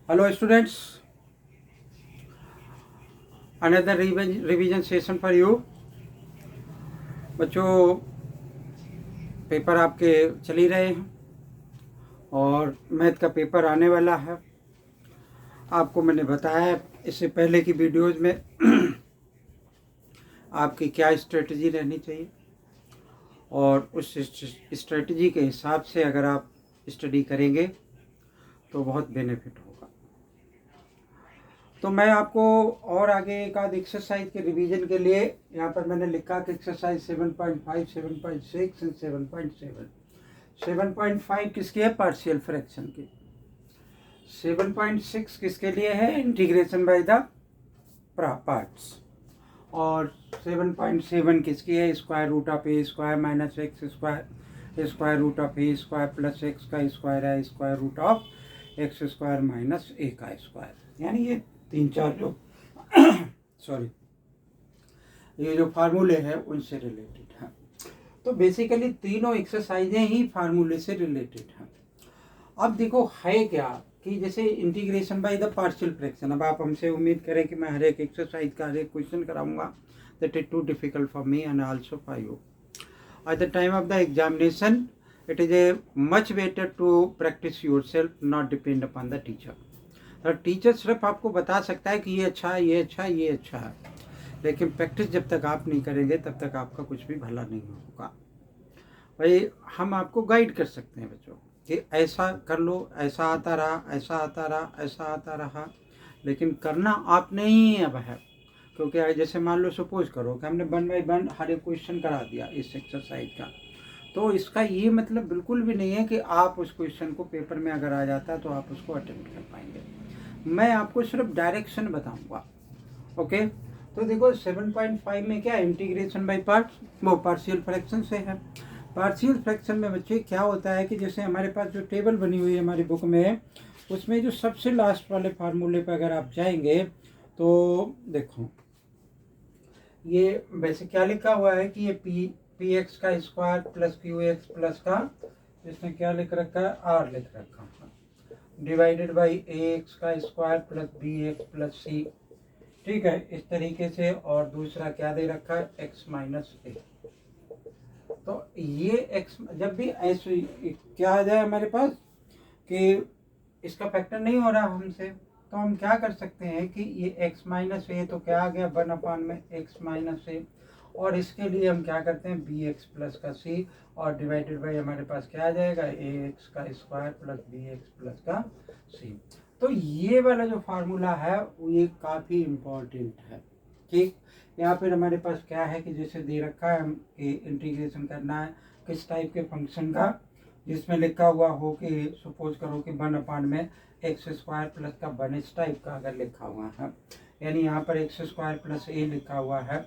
Hello students, another revision session for you। बच्चों paper आपके चल ही रहे हैं और मैथ का पेपर आने वाला है। आपको मैंने बताया इससे पहले की वीडियोज़ में आपकी क्या स्ट्रेटजी रहनी चाहिए और उस स्ट्रेटजी के हिसाब से अगर आप स्टडी करेंगे तो बहुत बेनिफिट होगा। तो मैं आपको और आगे एक आध एक्सरसाइज के रिवीजन के लिए यहाँ पर मैंने लिखा कि एक्सरसाइज 7.5, 7.6 एंड 7.7। 7.5 किसकी है? पार्शियल फ्रैक्शन की। 7.6 किसके लिए है? Integration by the parts. और 7.7 किसकी है? Square root of A square minus X square, square root of A square plus X का स्क्वायर है, square root of x square minus ए का स्क्वायर। यानी ये तीन चार जो सॉरी ये जो फार्मूले हैं उनसे रिलेटेड है। तो बेसिकली तीनों एक्सरसाइजें ही फार्मूले से रिलेटेड हैं। अब देखो है क्या कि जैसे integration by the partial fraction. अब आप हमसे उम्मीद करें कि मैं हर एक एक्सरसाइज का हर एक क्वेश्चन कराऊंगा, that is too difficult for me and also for you. At the time of the examination it is a much better to practice yourself, not depend upon the teacher। तो teacher सिर्फ आपको बता सकता है कि ये अच्छा है, ये अच्छा है, ये अच्छा है, लेकिन प्रैक्टिस जब तक आप नहीं करेंगे तब तक आपका कुछ भी भला नहीं होगा। भाई हम आपको गाइड कर सकते हैं बच्चों कि ऐसा कर लो, ऐसा आता रहा, ऐसा आता रहा, ऐसा आता रहा, लेकिन करना आपने ही अब है। क्योंकि जैसे मान लो सपोज करो कि हमने 1 बाय 1 हर एक क्वेश्चन करा दिया इस एक्सरसाइज का, तो इसका ये मतलब बिल्कुल भी नहीं है कि आप उस क्वेश्चन को पेपर में अगर आ जाता है तो आप उसको अटेम्प्ट कर पाएंगे। मैं आपको सिर्फ डायरेक्शन बताऊंगा। ओके, तो देखो 7.5 में क्या इंटीग्रेशन बाय पार्ट्स, वो पार्शियल फ्रैक्शन से है। पार्शियल फ्रैक्शन में बच्चे क्या होता है कि जैसे हमारे पास जो टेबल बनी हुई है हमारी बुक में, उसमें जो सबसे लास्ट वाले फार्मूले पर अगर आप जाएंगे तो देखो ये वैसे क्या लिखा हुआ है कि ये पी एक्स का square plus Q x plus का, इसमें क्या लिख रखा है? आर लिख रखा है, डिवाइडेड बाई ए एक्स का square plus B X plus C. ठीक है, इस तरीके से। और दूसरा क्या दे रखा है? एक्स माइनस ए। तो ये एक्स जब भी ऐसे क्या आ जाए हमारे पास कि इसका फैक्टर नहीं हो रहा हमसे, तो हम क्या कर सकते हैं कि ये एक्स माइनस ए, तो क्या आ गया? 1 में एक्स माइनस ए। और इसके लिए हम क्या करते हैं? बी एक्स प्लस का सी, और डिवाइडेड बाई हमारे पास क्या आ जाएगा? ए एक्स का square plus B X plus का सी। तो ये वाला जो फार्मूला है वो ये काफ़ी इम्पोर्टेंट है। ठीक, यहाँ पर हमारे पास क्या है कि जैसे दे रखा है हम इंटीग्रेशन करना है किस टाइप के फंक्शन का, जिसमें लिखा हुआ हो कि सपोज करो कि 1 में एक्स स्क्वायर प्लस का 1 इस टाइप का अगर लिखा हुआ है, यानी यहाँ पर एक्स स्क्वायर प्लस ए लिखा हुआ है,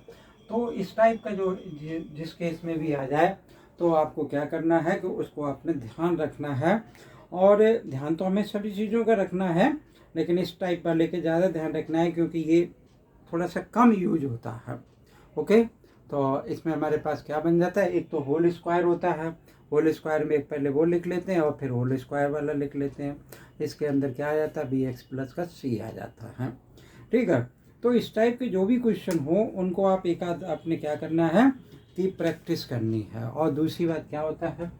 तो इस टाइप का जो जिस केस में भी आ जाए तो आपको क्या करना है कि उसको आपने ध्यान रखना है। और ध्यान तो हमें सभी चीज़ों का रखना है, लेकिन इस टाइप वाले के ज़्यादा ध्यान रखना है क्योंकि ये थोड़ा सा कम यूज होता है। ओके, तो इसमें हमारे पास क्या बन जाता है? एक तो होल स्क्वायर होता है, होल स्क्वायर में एक पहले वो लिख लेते हैं और फिर होल स्क्वायर वाला लिख लेते हैं। इसके अंदर क्या आ जाता है? बी एक्स प्लस का सी आ जाता है। ठीक है, तो इस टाइप के जो भी क्वेश्चन हो उनको आप एक आध आपने क्या करना है कि प्रैक्टिस करनी है। और दूसरी बात क्या होता है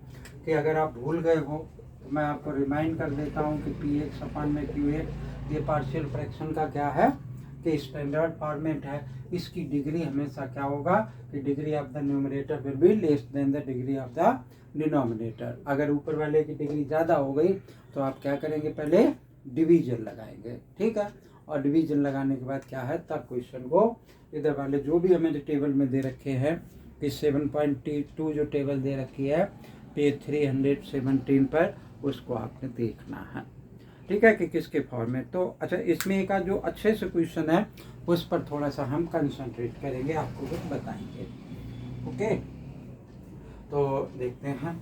कि अगर आप भूल गए हो तो मैं आपको रिमाइंड कर देता हूँ कि पी एक्स अपान में क्यू ए, ये पार्शियल फ्रैक्शन का क्या है कि स्टैंडर्ड फॉर्मेट है। इसकी डिग्री हमेशा क्या होगा कि degree of the numerator will be less than the degree of the denominator. अगर ऊपर वाले की डिग्री ज़्यादा हो गई तो आप क्या करेंगे? पहले डिवीजन लगाएंगे। ठीक है, और डिवीजन लगाने के बाद क्या है तब क्वेश्चन को इधर वाले जो भी हमें टेबल में दे रखे हैं कि 7.2 जो टेबल दे रखी है पेज 317 पर, उसको आपने देखना है। ठीक है कि किसके फॉर्मेट। तो अच्छा, इसमें एक जो अच्छे से क्वेश्चन है उस पर थोड़ा सा हम कंसंट्रेट करेंगे, आपको कुछ बताएंगे। ओके, तो देखते हैं।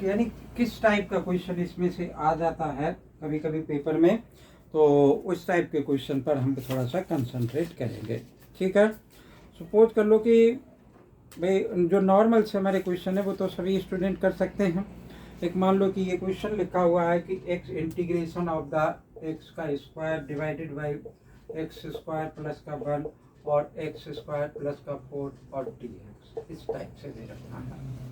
यानी किस टाइप का क्वेश्चन इसमें से आ जाता है कभी कभी पेपर में, तो उस टाइप के क्वेश्चन पर हम थोड़ा सा कंसंट्रेट करेंगे। ठीक है, सपोज कर लो कि भाई जो नॉर्मल से हमारे क्वेश्चन है वो तो सभी स्टूडेंट कर सकते हैं। एक मान लो कि ये क्वेश्चन लिखा हुआ है कि x integration of the x का square divided by x square plus का 1 और एक्स स्क्वायर प्लस का 4 और dx इस टाइप से दे रखा है।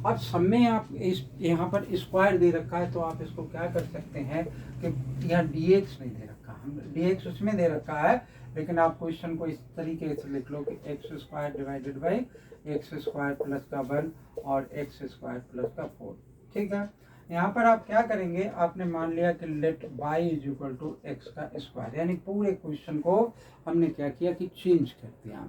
अब सब में आप इस यहाँ पर स्क्वायर दे रखा है तो आप इसको क्या कर सकते हैं कि यहाँ dx नहीं दे रखा, हम dx उसमें दे रखा है, लेकिन आप क्वेश्चन को इस तरीके से लिख लो कि x square divided by x square plus का 1 और एक्स स्क्वायर प्लस का 4। ठीक है, यहाँ पर आप क्या करेंगे, आपने मान लिया कि let y is equal to x का स्क्वायर, यानी पूरे क्वेश्चन को हमने क्या किया कि चेंज कर दिया।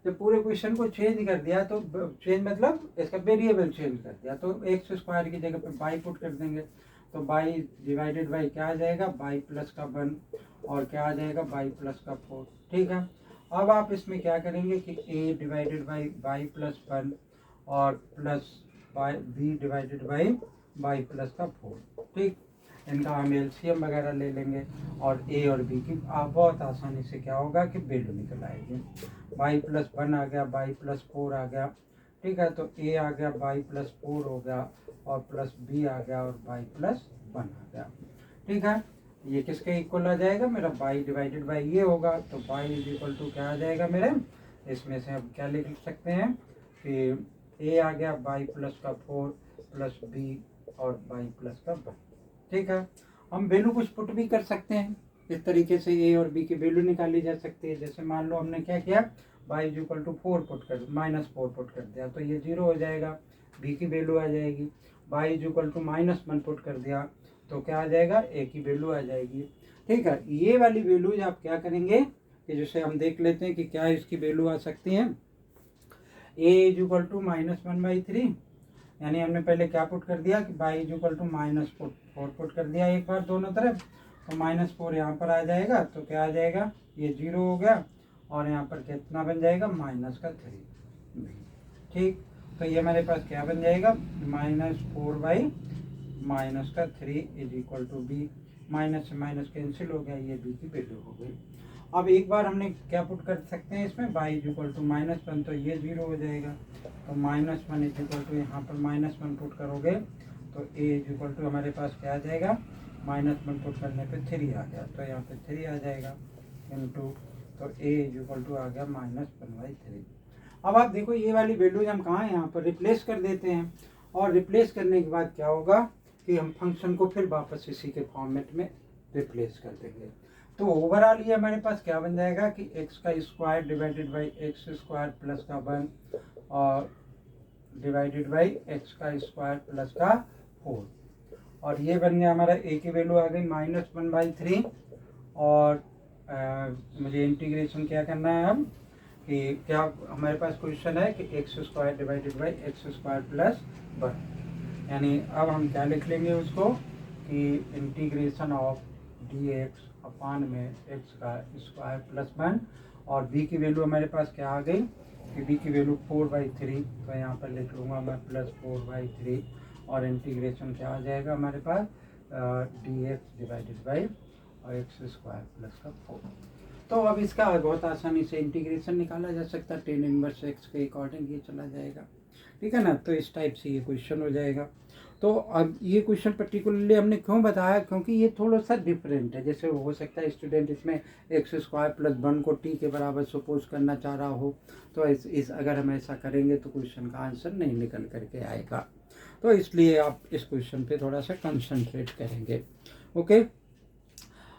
जब पूरे क्वेश्चन को चेंज कर दिया तो चेंज मतलब इसका वेरिएबल चेंज कर दिया, तो एक्स स्क्वायर की जगह पे y पुट कर देंगे, तो y डिवाइडेड बाई क्या आ जाएगा y प्लस का 1 और क्या आ जाएगा y प्लस का 4। ठीक है, अब आप इसमें क्या करेंगे कि a divided by y plus 1 और plus b divided by y plus का 4। ठीक, इनका हम एलसीएम वगैरह ले लेंगे और a और b की बहुत आसानी से क्या होगा कि वैल्यू निकल आएगी। y प्लस 1 आ गया, y प्लस 4 आ गया। ठीक है, तो a आ गया, y प्लस 4 हो गया और प्लस b आ गया और y प्लस 1 आ गया। ठीक है, ये किसके इक्वल आ जाएगा, मेरा y डिवाइडेड बाई ये होगा, तो y इज इक्वल टू क्या आ जाएगा मेरे, इसमें से अब क्या लिख सकते हैं कि a आ गया y प्लस का 4 प्लस b और y प्लस का 1। ठीक है, हम वैल्यू कुछ पुट भी कर सकते हैं, इस तरीके से a और b की वैल्यू निकाली जा सकती है। जैसे मान लो हमने क्या किया, y is equal to 4 put कर -4 पुट कर दिया तो ये 0 हो जाएगा, b की वैल्यू आ जाएगी। y is equal to -1 put कर दिया तो क्या आ जाएगा, a की वैल्यू आ जाएगी। ठीक है, ये वाली वैल्यूज आप क्या करेंगे कि जैसे हम देख लेते हैं कि क्या इसकी वैल्यू आ सकती है। a इज इक्वल टू -1/3, यानी हमने पहले क्या पुट कर दिया कि y is equal to -4 put कर दिया एक बार दोनों तरफ, तो -4 यहाँ पर आ जाएगा तो क्या आ जाएगा, ये 0 हो गया और यहाँ पर कितना बन जाएगा -3। ठीक, तो ये हमारे पास क्या बन जाएगा, -4/-3 is equal to b, minus से माइनस कैंसिल हो गया, ये b की वैल्यू हो गई। अब एक बार हमने क्या पुट कर सकते हैं इसमें, y इज इक्वल टू -1 तो ये 0 हो जाएगा, तो -1 इज इक्वल टू यहाँ पर -1 पुट करोगे तो a इज इक्वल टू हमारे पास क्या आ जाएगा, -1 पुट करने पे 3 आ गया, तो यहाँ पे 3 आ जाएगा इनटू, तो a इज इक्वल टू आ गया -1/3। अब आप देखो ये वाली वैल्यूज हम कहाँ यहाँ पर रिप्लेस कर देते हैं, और रिप्लेस करने के बाद क्या होगा कि हम फंक्शन को फिर वापस इसी के फॉर्मेट में रिप्लेस कर देंगे। तो ओवरऑल ये हमारे पास क्या बन जाएगा कि एक्स का square divided by x square plus का 1 और डिवाइडेड बाई एक्स का स्क्वायर प्लस का 4, और ये बन गया हमारा a की वैल्यू आ गई -1/3। और मुझे इंटीग्रेशन क्या करना है अब कि क्या हमारे पास क्वेश्चन है कि x square divided by x square plus 1, यानी अब हम क्या लिख लेंगे उसको कि इंटीग्रेशन ऑफ dx अपान में x का स्क्वायर प्लस 1, और b की वैल्यू हमारे पास क्या आ गई कि b की वैल्यू 4/3, तो यहाँ पर लिख लूँगा मैं +4/3, और इंटीग्रेशन क्या आ जाएगा हमारे पास dx divided by x square plus का 4। तो अब इसका बहुत आसानी से इंटीग्रेशन निकाला जा सकता है, tan इनवर्स x के अकॉर्डिंग ये चला जाएगा। ठीक है ना, तो इस टाइप से ये क्वेश्चन हो जाएगा। तो अब ये क्वेश्चन पर्टिकुलरली हमने क्यों बताया, क्योंकि ये थोड़ा सा डिफरेंट है। जैसे हो सकता है स्टूडेंट इसमें एक्स स्क्वायर प्लस 1 को t के बराबर सपोज करना चाह रहा हो, तो इस अगर हम ऐसा करेंगे तो क्वेश्चन का आंसर नहीं निकल करके आएगा, तो इसलिए आप इस क्वेश्चन पे थोड़ा सा कंसंट्रेट करेंगे। ओके,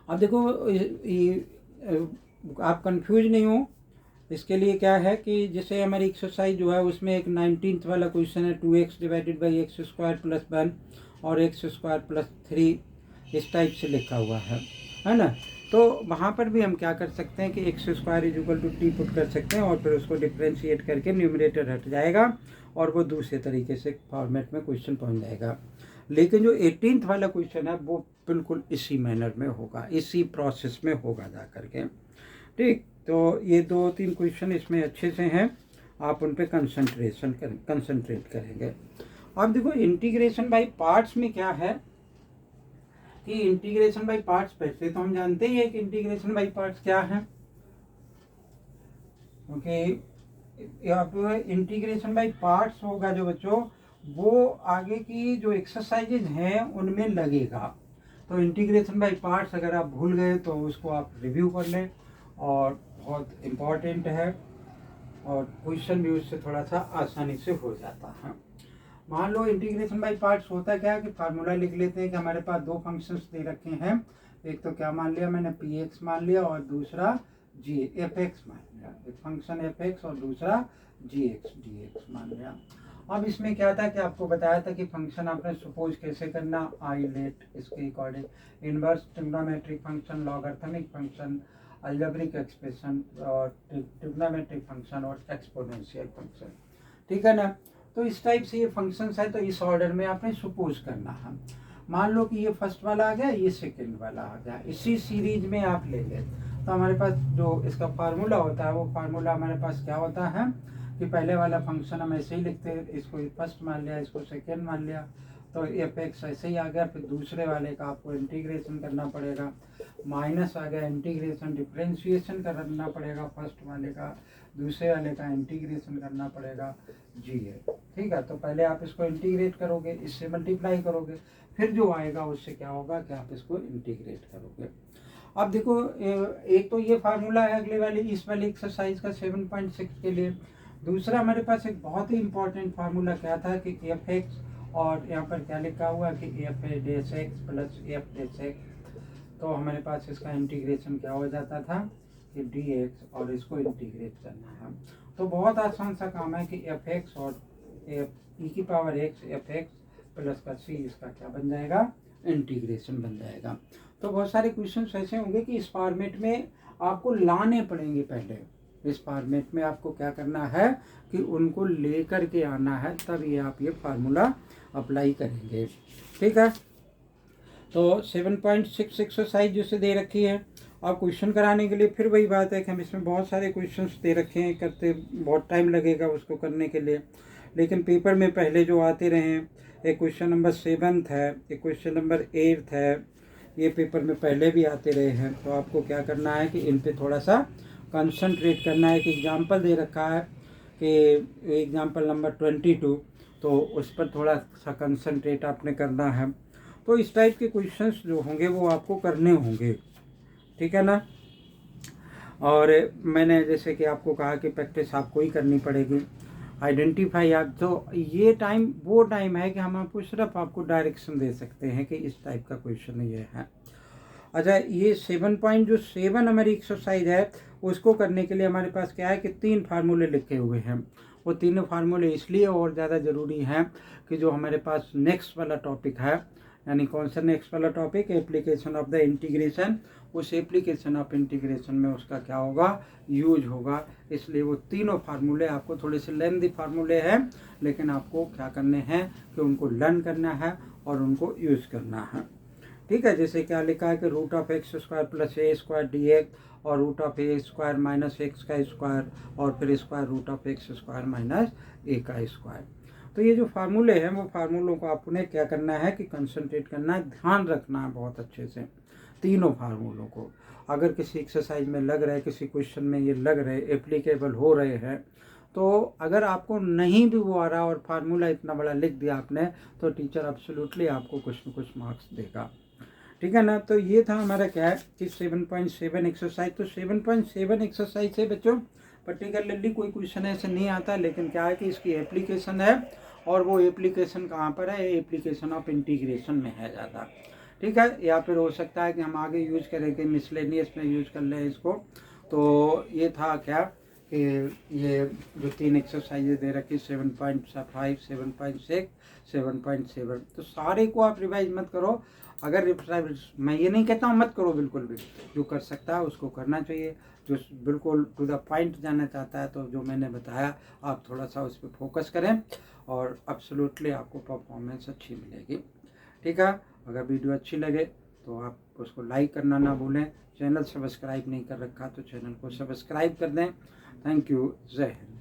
अब देखो आप कंफ्यूज नहीं हो, इसके लिए क्या है कि जैसे हमारी एक्सरसाइज जो है उसमें एक 19th वाला क्वेश्चन है 2x divided by x square plus 1 और एक्स स्क्वायर प्लस 3 इस टाइप से लिखा हुआ है ना। तो वहाँ पर भी हम क्या कर सकते हैं कि x square is equal to t put कर सकते हैं और फिर उसको डिफ्रेंशिएट करके न्यूमरेटर हट जाएगा और वो दूसरे तरीके से फॉर्मेट में क्वेश्चन पहुँच जाएगा। लेकिन जो 18th वाला क्वेश्चन है वो बिल्कुल इसी मैनर में होगा, इसी प्रोसेस में होगा जा करके। ठीक, तो ये 2-3 क्वेश्चन इसमें अच्छे से हैं, आप उन पे कंसंट्रेट करेंगे। अब देखो इंटीग्रेशन बाय पार्ट्स में क्या है कि इंटीग्रेशन बाय पार्ट्स वैसे तो हम जानते ही है कि इंटीग्रेशन बाय पार्ट्स क्या है, क्योंकि अब इंटीग्रेशन बाय पार्ट्स होगा जो बच्चों, वो आगे की जो एक्सरसाइजेज हैं उनमें लगेगा। तो इंटीग्रेशन बाय पार्ट्स अगर आप भूल गए तो उसको आप रिव्यू कर लें, और बहुत इम्पॉर्टेंट है, और क्वेश्चन भी उससे थोड़ा सा आसानी से हो जाता है। मान लो इंटीग्रेशन बाय पार्ट्स होता क्या है कि फार्मूला लिख लेते हैं कि हमारे पास दो फंक्शंस दे रखे हैं, एक तो क्या मान लिया मैंने, पी एक्स मान लिया, और दूसरा जी एफ एक्स मान लिया, एक फंक्शन एफ एक्स और दूसरा जी एक्स डी एक्स मान लिया। अब इसमें क्या था कि आपको बताया था कि फंक्शन आपने सपोज कैसे करना, आई लेट इसके according inverse trigonometric function, logarithmic function, algebraic expression, और ट्रिग्नोमेट्रिक फंक्शन और एक्सपोनेंशियल फंक्शन, ठीक है ना। तो इस टाइप से ये फंक्शंस है, तो इस ऑर्डर में आपने सपोज करना है। मान लो कि ये फर्स्ट वाला आ गया, ये सेकंड वाला आ गया, इसी सीरीज में आप ले लें, तो हमारे पास जो इसका फार्मूला होता है वो फार्मूला हमारे पास क्या होता है कि पहले वाला फंक्शन हम ऐसे ही लिखते हैं, इसको फर्स्ट मान लिया, इसको सेकेंड मान लिया, तो एफ एक्स ऐसे ही आ गया। फिर दूसरे वाले का आपको इंटीग्रेशन करना पड़ेगा, माइनस आ गया, इंटीग्रेशन डिफ्रेंशिएशन करना पड़ेगा फर्स्ट वाले का, दूसरे वाले का इंटीग्रेशन करना पड़ेगा जी है, ठीक है। तो पहले आप इसको इंटीग्रेट करोगे, इससे मल्टीप्लाई करोगे, फिर जो आएगा उससे क्या होगा कि आप इसको इंटीग्रेट करोगे। अब देखो एक तो ये फार्मूला है अगले वाली इस वाली एक्सरसाइज का 7.6 के लिए। दूसरा हमारे पास एक बहुत ही इंपॉर्टेंट फार्मूला क्या था कि एफ एक्स, और यहाँ पर क्या लिखा हुआ कि एफ डेस एक्स प्लस एफ डेस एक्स, तो हमारे पास इसका इंटीग्रेशन क्या हो जाता था कि डी एक्स, और इसको इंटीग्रेट करना है। तो बहुत आसान सा काम है कि एफ एक्स और एफ ई की power x F x plus का सी, इसका क्या बन जाएगा, इंटीग्रेशन बन जाएगा। तो बहुत सारे क्वेश्चन ऐसे होंगे कि इस फॉर्मेट में आपको लाने पड़ेंगे, पहले इस फॉर्मेट में आपको क्या करना है कि उनको लेकर के आना है, तब ये आप ये फार्मूला अप्लाई करेंगे, ठीक है। तो 7.6 एक्सरसाइज जैसे दे रखी है, अब क्वेश्चन कराने के लिए फिर वही बात है कि हम इसमें बहुत सारे क्वेश्चंस दे रखे हैं, करते बहुत टाइम लगेगा उसको करने के लिए, लेकिन पेपर में पहले जो आते रहे हैं, एक क्वेश्चन नंबर 7 है, एक क्वेश्चन नंबर 8 है, ये पेपर में पहले भी आते रहे हैं। तो आपको क्या करना है कि इन पे थोड़ा सा कंसंट्रेट करना है। कि एग्जाम्पल दे रखा है कि एग्जाम्पल नंबर 22, तो उस पर थोड़ा सा कंसंट्रेट आपने करना है। तो इस टाइप के क्वेश्चंस जो होंगे वो आपको करने होंगे, ठीक है ना। और मैंने जैसे कि आपको कहा कि प्रैक्टिस आपको ही करनी पड़ेगी, आइडेंटिफाई आप, तो ये टाइम वो टाइम है कि हम आपको सिर्फ आपको डायरेक्शन दे सकते हैं कि इस टाइप का क्वेश्चन ये है। अच्छा, ये 7.7 हमारी एक्सरसाइज है, उसको करने के लिए हमारे पास क्या है कि 3 फार्मूले लिखे हुए हैं। वो तीनों फार्मूले इसलिए और ज़्यादा ज़रूरी हैं कि जो हमारे पास नेक्स्ट वाला टॉपिक है, यानी कौन सा नेक्स्ट वाला topic, application of the integration, उस एप्लीकेशन ऑफ इंटीग्रेशन में उसका क्या होगा, यूज होगा। इसलिए वो तीनों फार्मूले आपको थोड़े से लेंथी फार्मूले हैं, लेकिन आपको क्या करने हैं कि उनको लर्न करना है और उनको यूज करना है, ठीक है। जैसे क्या लिखा है कि root of x square plus a square d x, और root of A square minus x का स्क्वायर, और फिर square root of x square minus ए का स्क्वायर। तो ये जो फार्मूले हैं वो फार्मूलों को आपने क्या करना है कि कंसंट्रेट करना है, ध्यान रखना है बहुत अच्छे से तीनों फार्मूलों को। अगर किसी एक्सरसाइज में लग रहा है, किसी क्वेश्चन में ये लग रहे, एप्लीकेबल हो रहे हैं, तो अगर आपको नहीं भी वो आ रहा और फार्मूला इतना बड़ा लिख दिया आपने, तो टीचर एब्सोल्युटली आपको कुछ न कुछ मार्क्स देगा, ठीक है ना। तो ये था हमारा क्या है कि 7.7 एक्सरसाइज। तो 7.7 एक्सरसाइज से बच्चों पर्टिकुलरली कोई क्वेश्चन ऐसे नहीं आता, लेकिन क्या है कि इसकी एप्लीकेशन है, और वो एप्लीकेशन कहाँ पर है, एप्लीकेशन ऑफ इंटीग्रेशन में है ज़्यादा, ठीक है। या फिर हो सकता है कि हम आगे यूज करेंगे मिसलेनियस में यूज कर लें इसको। तो ये था क्या कि ये जो 3 एक्सरसाइजेज दे रखी 7.5, 7.6, 7.7, तो सारे को आप रिवाइज मत करो। अगर मैं ये नहीं कहता हूँ मत करो, बिल्कुल भी जो कर सकता है उसको करना चाहिए, जो बिल्कुल टू द पॉइंट जाना चाहता है, तो जो मैंने बताया आप थोड़ा सा उस पर फोकस करें, और एब्सोल्युटली आपको परफॉर्मेंस अच्छी मिलेगी, ठीक है। अगर वीडियो अच्छी लगे तो आप उसको लाइक करना ना भूलें। चैनल सब्सक्राइब नहीं कर रखा तो चैनल को सब्सक्राइब कर दें। थैंक यू, जय हिंद।